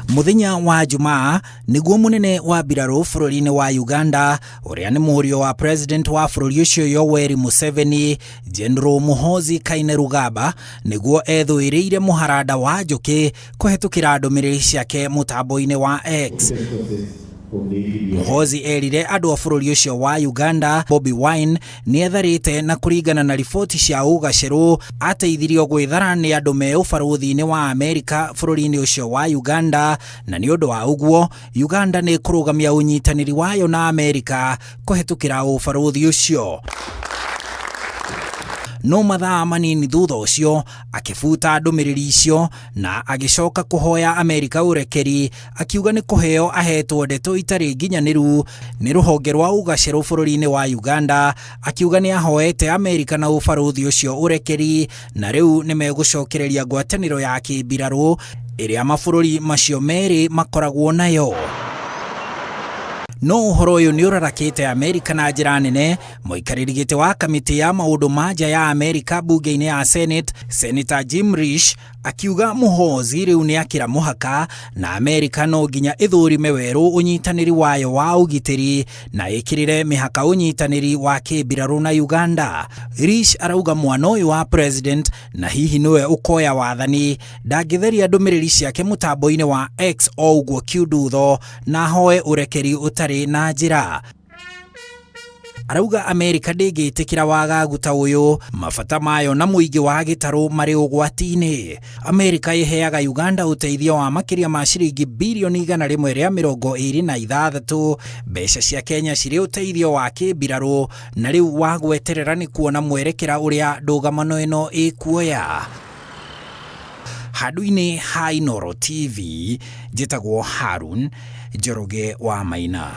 Muthenya wa Jumaa niguo munene wa mbirarũ bũrũri-inĩ wa Uganda ũrĩa nĩ mũriũ wa president wa bũrũri ũcio Yoweri Museveni, General Muhoozi Kainerugaba, niguo ethũĩrĩire mũharanda wa njũkĩ kũhetũkĩra ndũmĩrĩri ciake mũtambo-inĩ wa X. Muhoozi erire andũ a bũrũri ũcio wa Uganda Bobi Wine nĩ etharĩte na kũringana na riboti cia ũgacerũ ateithirio gwĩthara nĩ andũ me ũbarũthi-inĩ wa Amerika bũrũri-inĩ ũcio wa Uganda, na nĩ ũndũ wa ũguo Uganda nĩ kũrũgamia ũnyitanĩri wayo na Amerika kũhetũkĩra ũbarũthi ũcio. No mathaa manini thutha ũcio akifuta ndũmĩrĩri icio na agicoka kũhoya Amerika ũrekeri, akiuga nĩ kũheo ahetwo ndeto itarĩ nginyanĩru nĩ rũhonge rwa ũgacerũ bũrũri-inĩ wa Uganda, akiuga nĩ ahoete Amerika na ũbarũthi ũcio ũrekeri na rĩu nĩ megũcokereria ngwatanĩro ya kĩmbirarũ ĩrĩa mabũrũri macio merĩ makoragwo nayo. No ũhoro ũyũ nĩ ũrarakĩte Amerika na njĩra nene. Mũikarĩri gĩtĩ wa kamĩtĩ ya maũndũ ma nja ya Amerika bunge-inĩ ya Senate, Senator Jim Risch, akiuga Muhoozi rĩu nĩ akĩra mũhaka na Amerika no nginya ĩthũrime werũ ũnyitanĩri wayo wa ũgitĩri na ĩkĩrĩre mĩhaka ũnyitanĩri wa kĩmbirarũ na Uganda. Risch arauga mwana ũyũ wa president na hihi nĩwe ũkoya wathani ndangĩtheria ndũmĩrĩri ciake mũtambo-inĩ wa X o ũguo kiundutho na hoe ũrekeri ũtarĩ na njĩra. Arauga Amerika ndĩngĩtĩkĩra wagagu ta ũyũ, mabata mayo na mũingĩ wa gĩtarũ marĩ ũgwati-inĩ. Amerika ĩheaga Uganda ũteithio wa makĩria ma ciringi birioni 126 mbeca cia Kenya cirĩ ũteithio wa kĩmbirarũ, na rĩu wagweterera nĩ kuona mwerekera ũrĩa ndũgamano ĩno ĩkuoya. Handũ-inĩ ha Inooro TV, njĩtagwo Harun Njoroge wa Maina.